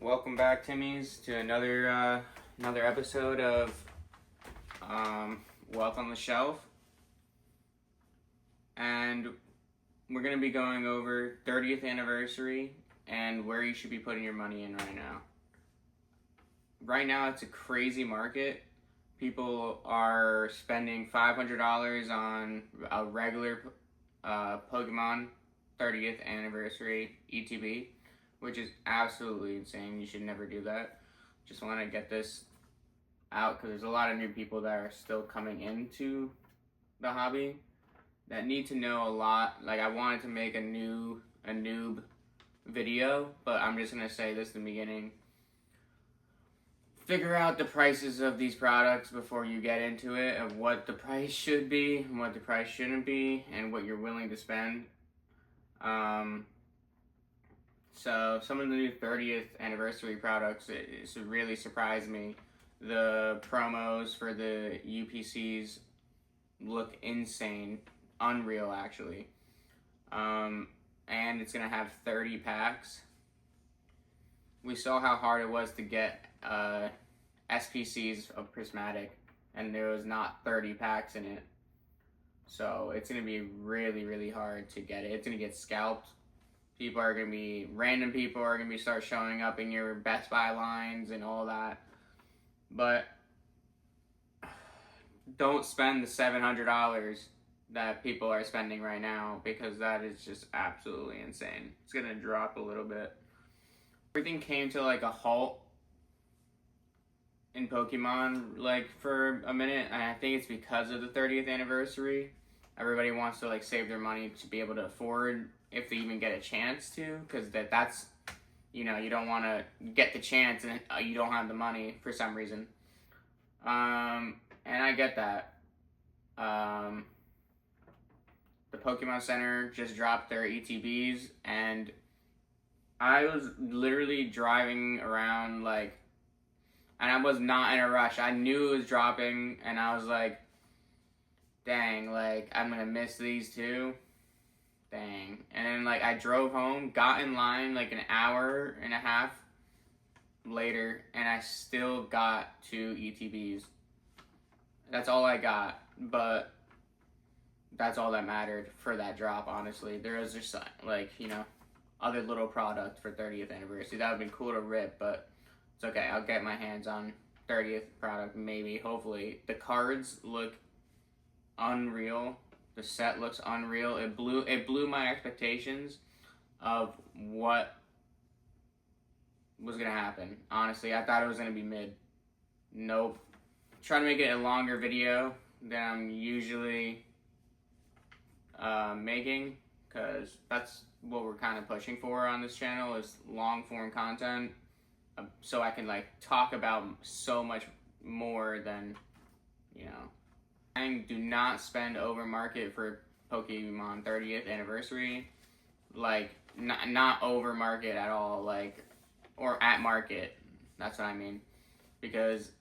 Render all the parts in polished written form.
Welcome back, Timmys, to another episode of Wealth on the Shelf, and we're gonna be going over 30th anniversary and where you should be putting your money in right now. Right now, it's a crazy market. People are spending $500 on a regular Pokemon 30th anniversary ETB, which is absolutely insane. You should never do that. Just want to get this out because there's a lot of new people that are still coming into the hobby that need to know a lot. Like, I wanted to make a noob video, but I'm just gonna say this in the beginning. Figure out the prices of these products before you get into it, of what the price should be and what the price shouldn't be, and what you're willing to spend. So some of the new 30th anniversary products, it really surprised me. The promos for the UPCs look insane, unreal actually. And it's gonna have 30 packs. We saw how hard it was to get SPCs of Prismatic, and there was not 30 packs in it. So it's gonna be really hard to get it. It's gonna get scalped. Random people are gonna start showing up in your Best Buy lines and all that. But don't spend the $700 that people are spending right now, because that is just absolutely insane. It's gonna drop a little bit. Everything came to like a halt in Pokemon like for a minute, and I think it's because of the 30th anniversary. Everybody wants to like save their money to be able to afford, if they even get a chance to, because that's, you don't want to get the chance and you don't have the money for some reason. And I get that. The Pokemon Center just dropped their ETBs, and I was literally driving around and I was not in a rush. I knew it was dropping, and I was like, dang, I'm gonna miss these too. Dang. And then I drove home, got in line an hour and a half later, and I still got 2 ETBs. That's all I got, but that's all that mattered for that drop, honestly. There was just other little product for 30th anniversary. That would have been cool to rip, but it's okay. I'll get my hands on 30th product, maybe, hopefully. The cards look unreal. The set looks unreal. It blew my expectations of what was gonna happen. Honestly, I thought it was gonna be mid. Nope. Trying to make it a longer video than I'm usually making, because that's what we're kind of pushing for on this channel, is long form content, so I can talk about so much more than do not spend over market for Pokemon 30th anniversary. Not over market at all, or at market. That's what I mean. Because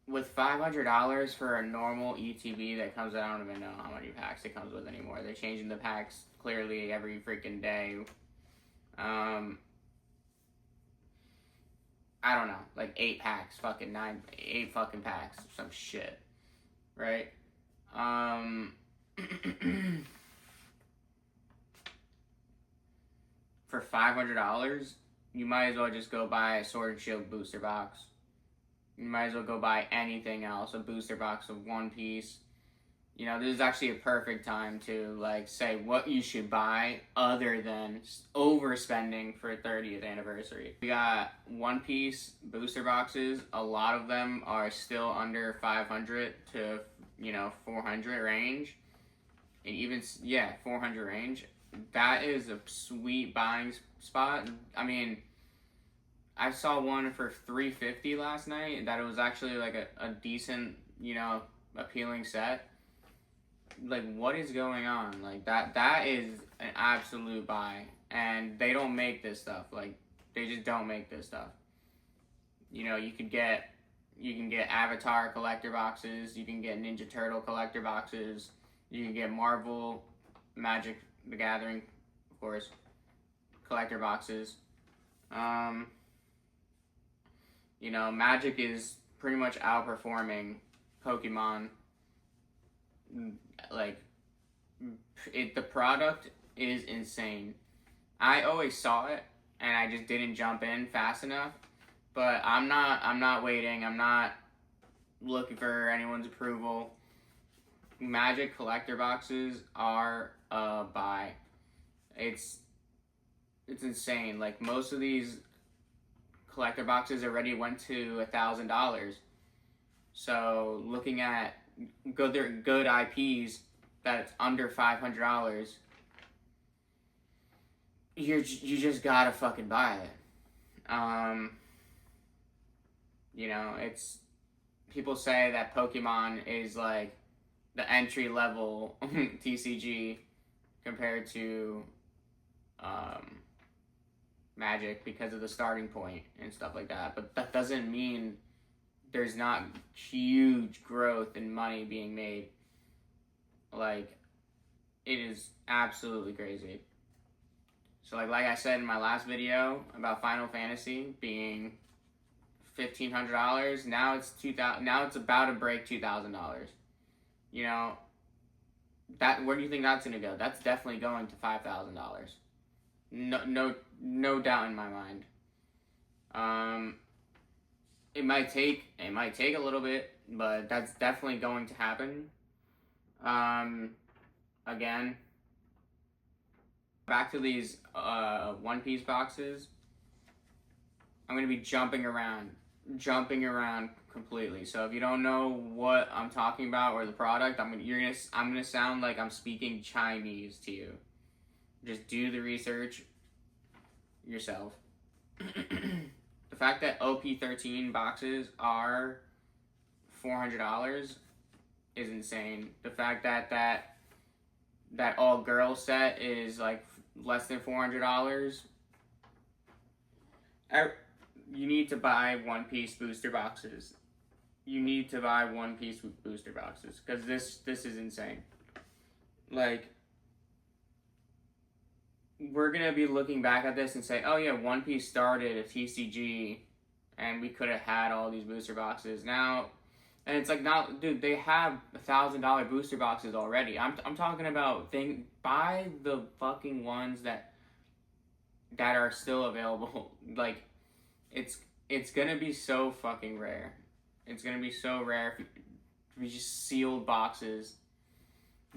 with $500 for a normal ETB that comes out, I don't even know how many packs it comes with anymore. They're changing the packs clearly every freaking day. I don't know, 8 packs, 8 fucking packs, some shit. Right? For $500, you might as well just go buy a Sword and Shield booster box. You might as well go buy anything else, a booster box of One Piece. This is actually a perfect time to say what you should buy other than overspending for 30th anniversary. We got One Piece booster boxes. A lot of them are still under 500 to 400 range, and even 400 range. That is a sweet buying spot. I mean, I saw one for $350 last night. That it was actually a decent, appealing set. What is going on? That is an absolute buy, and they don't make this stuff. They just don't make this stuff. You can get Avatar collector boxes, you can get Ninja Turtle collector boxes, you can get Marvel, Magic the Gathering, of course, collector boxes. You know, Magic is pretty much outperforming Pokemon. Like, the product is insane. I always saw it, and I just didn't jump in fast enough. But I'm not waiting. I'm not looking for anyone's approval. Magic collector boxes are a buy. It's insane. Like, most of these collector boxes already went to $1,000. So looking at good IPs that's under $500, you just gotta fucking buy it. You know, it's, people say that Pokemon is like the entry level TCG compared to Magic because of the starting point and stuff like that. But that doesn't mean there's not huge growth in money being made. Like, it is absolutely crazy. So like I said in my last video about Final Fantasy being $1,500, now it's $2,000. Now it's about to break $2,000. You know, that, where do you think that's gonna go? That's definitely going to $5,000. No doubt in my mind. It might take a little bit, but that's definitely going to happen. Again, back to these One Piece boxes. I'm gonna be jumping around completely. So if you don't know what I'm talking about or the product, I'm gonna sound like I'm speaking Chinese to you. Just do the research yourself. The fact that OP13 boxes are $400 is insane. The fact that all girl set is like less than $400. You need to buy One Piece booster boxes. You need to buy One Piece booster boxes because this is insane. Like, we're gonna be looking back at this and say, oh yeah, One Piece started a TCG and we could have had all these booster boxes now. And it's like, now, dude, they have $1,000 booster boxes already. I'm talking about buy the fucking ones that are still available. Like, it's gonna be so fucking rare. It's gonna be so rare if we just sealed boxes.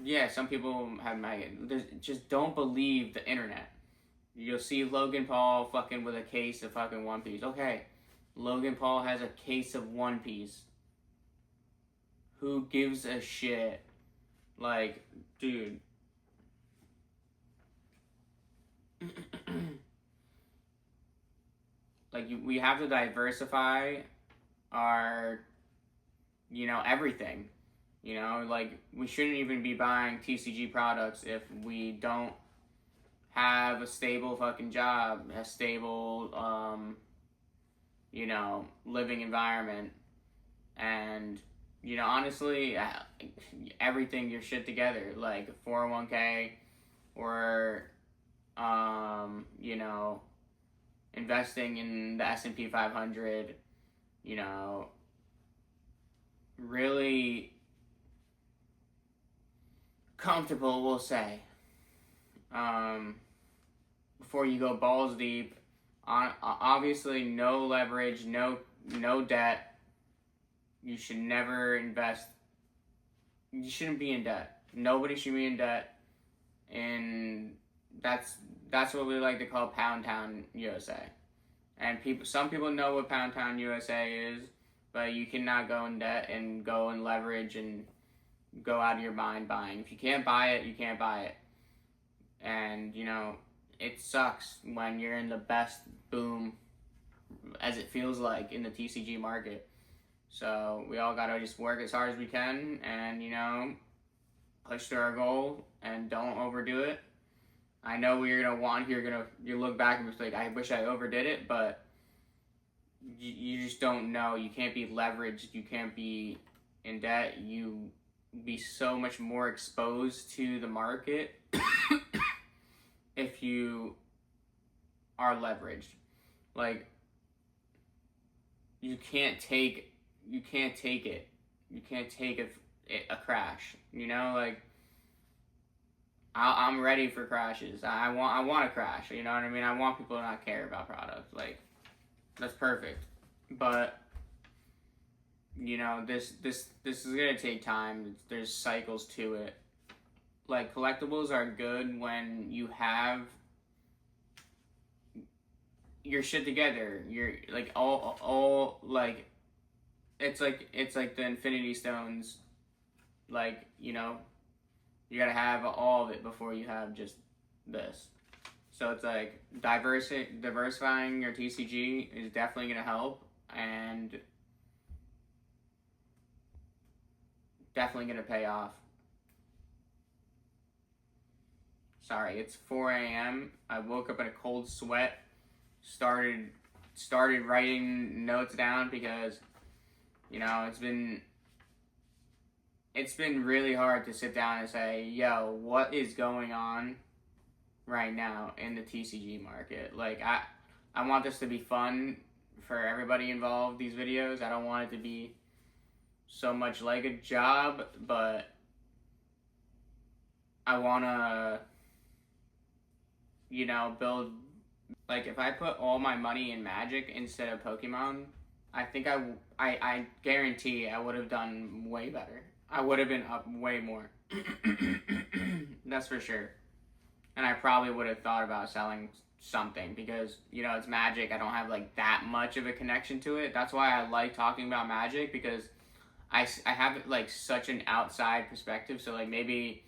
Yeah, some people have just don't believe the internet. You'll see Logan Paul fucking with a case of fucking One Piece. Okay, Logan Paul has a case of One Piece. Who gives a shit? Like, dude. Like, we have to diversify our, everything. Like, we shouldn't even be buying TCG products if we don't have a stable fucking job, a stable, living environment, and, honestly, everything, your shit together, like 401k, or, investing in the S&P 500, really comfortable, we'll say. Before you go balls deep, obviously no leverage, no debt. You should never invest. You shouldn't be in debt. Nobody should be in debt. And that's what we like to call Pound Town USA. And some people know what Pound Town USA is, but you cannot go in debt and go and leverage and go out of your mind buying. If you can't buy it, you can't buy it. And, it sucks when you're in the best boom, as it feels like, in the TCG market. So we all gotta just work as hard as we can and, push to our goal and don't overdo it. I know you look back and be like, I wish I overdid it, but you just don't know. You can't be leveraged. You can't be in debt. You be so much more exposed to the market if you are leveraged. Like, you can't take it. You can't take a crash. You know, like I'm ready for crashes. I want to crash. You know what I mean? I want people to not care about products. Like that's perfect. But you know, this is gonna take time. There's cycles to it. Like collectibles are good when you have your shit together. You're like all like it's like the Infinity Stones. Like you know, you gotta have all of it before you have just this. So it's like diversifying your TCG is definitely gonna help, and definitely gonna pay off. Sorry, it's 4 a.m. I woke up in a cold sweat. Started writing notes down because you know it's been really hard to sit down and say, yo, what is going on right now in the TCG market? Like I want this to be fun for everybody involved. These videos, I don't want it to be so much like a job, but I want to, you know, build. Like if I put all my money in Magic instead of Pokemon, I think I guarantee I would have done way better. I would have been up way more. That's for sure. And I probably would have thought about selling something because, you know, it's Magic. I don't have like that much of a connection to it. That's why I like talking about Magic because I have like such an outside perspective. So like maybe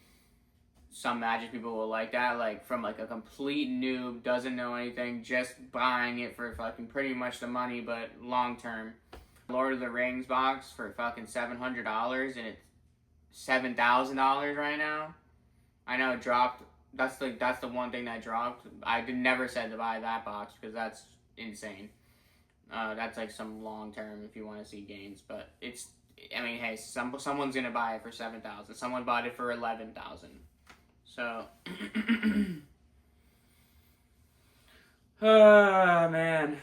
some Magic people will like that, like from like a complete noob, doesn't know anything, just buying it for fucking pretty much the money, but long term. Lord of the Rings box for fucking $700 and it's $7,000 right now. I know it dropped. That's the one thing that dropped. I never said to buy that box because that's insane. That's like some long term if you want to see gains, but it's. I mean, hey, someone's gonna buy it for 7,000. Someone bought it for 11,000. So, oh man.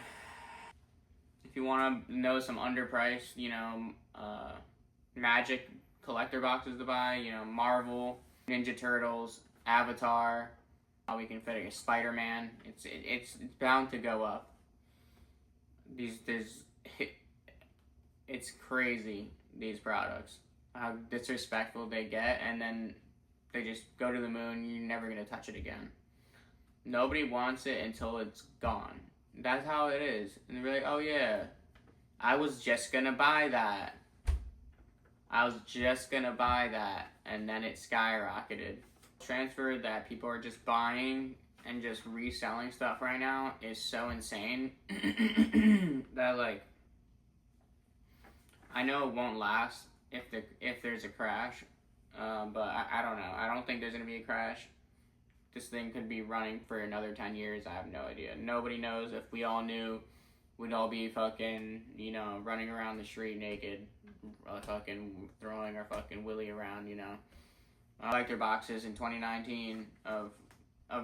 If you want to know some underpriced, you know, Magic collector boxes to buy, you know, Marvel, Ninja Turtles, Avatar. We can fit a Spider-Man. It's bound to go up. It's crazy these products. How disrespectful they get, and then they just go to the moon. You're never gonna touch it again. Nobody wants it until it's gone. That's how it is. And they're like, oh yeah, I was just gonna buy that. And then it skyrocketed. Transfer that people are just buying and just reselling stuff right now is so insane that like I know it won't last if there's a crash, but I don't know. I don't think there's gonna be a crash. This thing could be running for another 10 years. I have no idea. Nobody knows. If we all knew, we'd all be fucking, you know, running around the street naked, fucking throwing our fucking willy around, you know. Collector boxes in 2019 of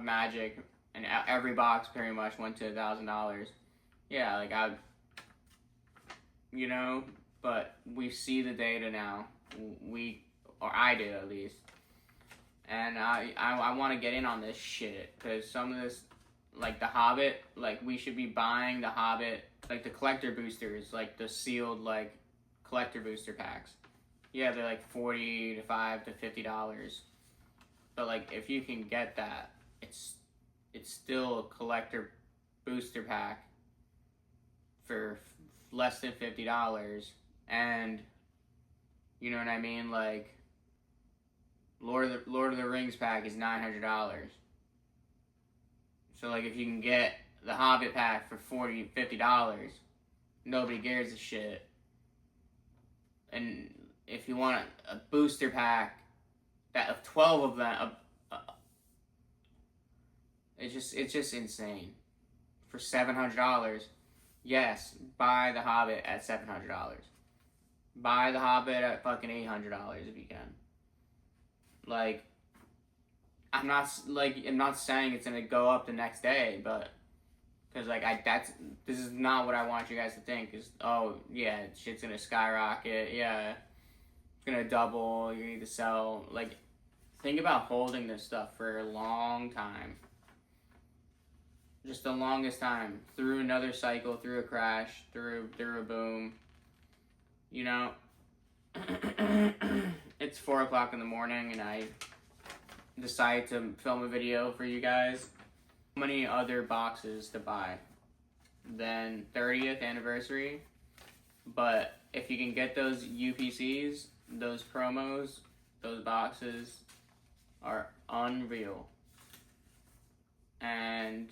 Magic, and every box pretty much went to $1,000. Yeah, like you know, but we see the data now. Or I do at least. And I want to get in on this shit because some of this, like the Hobbit, like we should be buying the Hobbit, like the collector boosters, like the sealed like collector booster packs. Yeah, they're like $45 to $50, but like if you can get that, it's still a collector booster pack for less than $50, and you know what I mean, like. Lord of the Rings pack is $900. So like if you can get the Hobbit pack for $40, $50, nobody cares a shit. And if you want a booster pack that of 12 of them, it's just insane. For $700, yes, buy the Hobbit at $700. Buy the Hobbit at fucking $800 if you can. Like, I'm not saying it's gonna go up the next day, but Because like this is not what I want you guys to think. Is, oh yeah, shit's gonna skyrocket. Yeah, it's gonna double. You need to sell. Like, think about holding this stuff for a long time. Just the longest time, through another cycle, through a crash, through a boom. You know, it's 4 o'clock in the morning, and I decide to film a video for you guys. How many other boxes to buy than 30th anniversary? But if you can get those UPCs, those promos, those boxes are unreal. And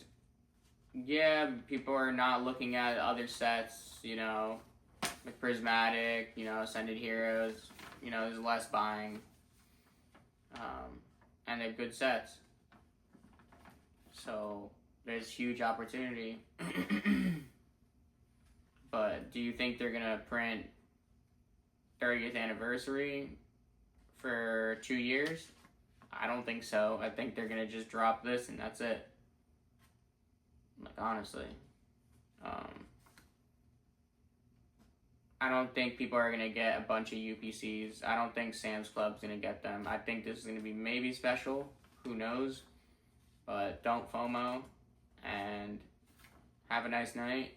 yeah, people are not looking at other sets, you know, like Prismatic, you know, Ascended Heroes, you know, there's less buying. And they're good sets. So there's huge opportunity. But do you think they're gonna print 30th anniversary for 2 years? I don't think so. I think they're gonna just drop this and that's it. Like, honestly. I don't think people are gonna get a bunch of UPCs. I don't think Sam's Club's gonna get them. I think this is gonna be maybe special. Who knows? But don't FOMO, and have a nice night.